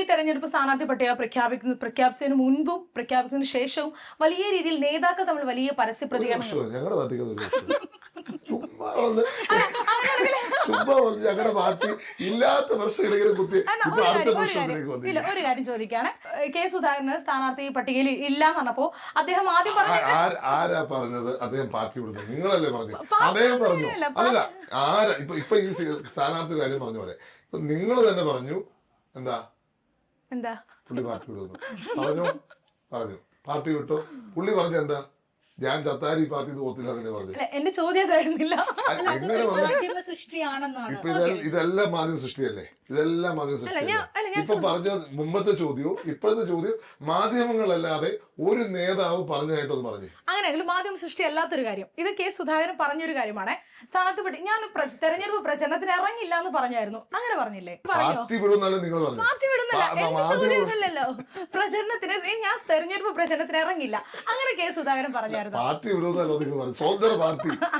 തെരഞ്ഞെടുപ്പ് സ്ഥാനാർത്ഥി പട്ടിക പ്രഖ്യാപിച്ചതിന് മുൻപും പ്രഖ്യാപിക്കുന്നതിന് ശേഷവും വലിയ രീതിയിൽ നേതാക്കൾ തമ്മിൽ വലിയ പരസ്യ പ്രതികരണം. ഞങ്ങളുടെ പാർട്ടി ഇല്ലാത്ത പ്രശ്നം കുത്തി. ഒരു കാര്യം ചോദിക്കാണ്, കെ സുധാകരന് സ്ഥാനാർത്ഥി പട്ടികയിൽ ഇല്ല എന്ന് പറഞ്ഞപ്പോ അദ്ദേഹം ആദ്യം ആരാ പറഞ്ഞത് അദ്ദേഹം പാർട്ടി വിടുന്നത്? നിങ്ങളല്ലേ പറഞ്ഞത്? അദ്ദേഹം പറഞ്ഞു. അല്ല, ആരാ ഇപ്പൊ ഈ സ്ഥാനാർത്ഥി കാര്യം പറഞ്ഞ പോലെ ഇപ്പൊ നിങ്ങൾ തന്നെ പറഞ്ഞു എന്താ പുള്ളി പാർട്ടി വിടുന്നു പറഞ്ഞു പാർട്ടി വിട്ടോ. പുള്ളി പറഞ്ഞ എന്താ, ഞാൻ ചത്താരി പാർട്ടി തോത്തില്ല തന്നെ പറഞ്ഞു. എന്റെ ചോദ്യം എങ്ങനെ ഇപ്പൊ ഇതെല്ലാം മാധ്യമ സൃഷ്ടിയല്ലേ? ഇതെല്ലാം മാധ്യമ സൃഷ്ടിയല്ലേ? ഇപ്പൊ പറഞ്ഞ മുമ്പത്തെ ചോദ്യവും ഇപ്പോഴത്തെ ചോദ്യവും മാധ്യമങ്ങളല്ലാതെ ഒരു നേതാവ് പറഞ്ഞായിട്ടൊന്ന് പറഞ്ഞു. അങ്ങനെയെങ്കിലും മാധ്യമ സൃഷ്ടി അല്ലാത്തൊരു കാര്യം, ഇത് കെ സുധാകരൻ പറഞ്ഞൊരു കാര്യമാണ്. സ്ഥാനാർത്ഥി ഞാൻ തെരഞ്ഞെടുപ്പ് പ്രചരണത്തിന് ഇറങ്ങില്ല എന്ന് പറഞ്ഞായിരുന്നു, അങ്ങനെ പറഞ്ഞില്ലേ? പാർട്ടി വിടുന്നല്ലോ നിങ്ങൾ പറഞ്ഞു. പാർട്ടി വിടുന്നല്ലോ, പ്രചരണത്തിന് ഞാൻ തെരഞ്ഞെടുപ്പ് പ്രചരണത്തിന് ഇറങ്ങില്ല, അങ്ങനെ കെ സുധാകരൻ പറഞ്ഞായിരുന്നു. പാർട്ടി വിടുന്നല്ലോ നിങ്ങൾ പറഞ്ഞു.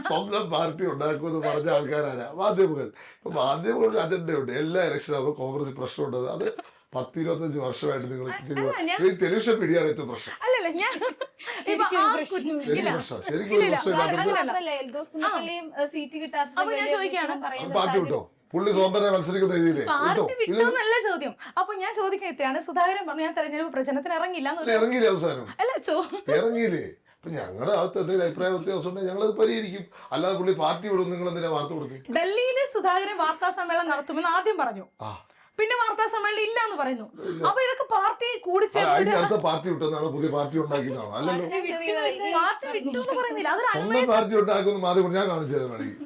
സ്വന്തം പാർട്ടി ഉണ്ടാക്കുമെന്ന് പറഞ്ഞ ആൾക്കാരാരാ? മാധ്യമങ്ങൾ. ഇപ്പൊ മാധ്യമങ്ങളുടെ അജണ്ടയുണ്ട്. എല്ലാ ഇലക്ഷനും ആകുമ്പോൾ കോൺഗ്രസ് പ്രശ്നമുണ്ട്. അത് 10-25 വർഷമായിട്ട് നിങ്ങൾ ചെയ്തു. ടെലിവിഷൻ മീഡിയയാണ് ഏറ്റവും പ്രശ്നം. പാർട്ടി വിട്ടോ? പുള്ളി സ്വന്തം മത്സരിക്കുന്ന രീതിയിലേ നല്ല ചോദ്യം. അപ്പൊ ഞാൻ ചോദിക്കാൻ എത്രയാണ്, സുധാകരൻ പറഞ്ഞു ഞാൻ തെരഞ്ഞെടുപ്പ് പ്രചരണത്തിന് ഇറങ്ങില്ല. ഇറങ്ങിയില്ലേ? അവസാനം ഇറങ്ങിയില്ലേ? ഞങ്ങളുടെ അകത്ത് എന്തെങ്കിലും അഭിപ്രായ വ്യത്യാസം ഉണ്ടെങ്കിൽ ഞങ്ങളത് പരിഹരിക്കും. അല്ലാതെ പുള്ളി പാർട്ടി വിടും. നിങ്ങൾ എന്തിനാ വാർത്ത കൊടുക്കും? ഡൽഹിയിലെ സുധാകരൻ വാർത്താ സമ്മേളനം നടത്തുമെന്ന് ആദ്യം പറഞ്ഞു, പിന്നെ വാർത്താ സമ്മേളനം ഇല്ല എന്ന് പറയുന്നു. അപ്പൊ ഇതൊക്കെ പാർട്ടി കൂടിച്ചേർത്ത് പാർട്ടി വിട്ടെന്നാണ്, പുതിയ പാർട്ടി ഉണ്ടാക്കിയതാണോ? അല്ലല്ലോ, പാർട്ടി ഉണ്ടാക്കുന്ന മാധ്യമം ഞാൻ കാണിച്ചു തരാൻ വേണമെങ്കിൽ.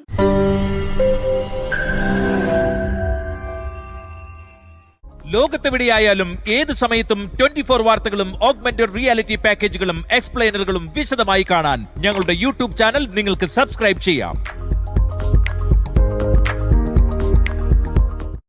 ലോകത്തെവിടെയായാലും ഏത് സമയത്തും 24 വാർത്തകളും ഓഗ്മെന്റഡ് റിയാലിറ്റി പാക്കേജുകളും എക്സ്പ്ലെയിനറുകളും വിശദമായി കാണാൻ ഞങ്ങളുടെ യൂട്യൂബ് ചാനൽ നിങ്ങൾക്ക് സബ്സ്ക്രൈബ് ചെയ്യാം.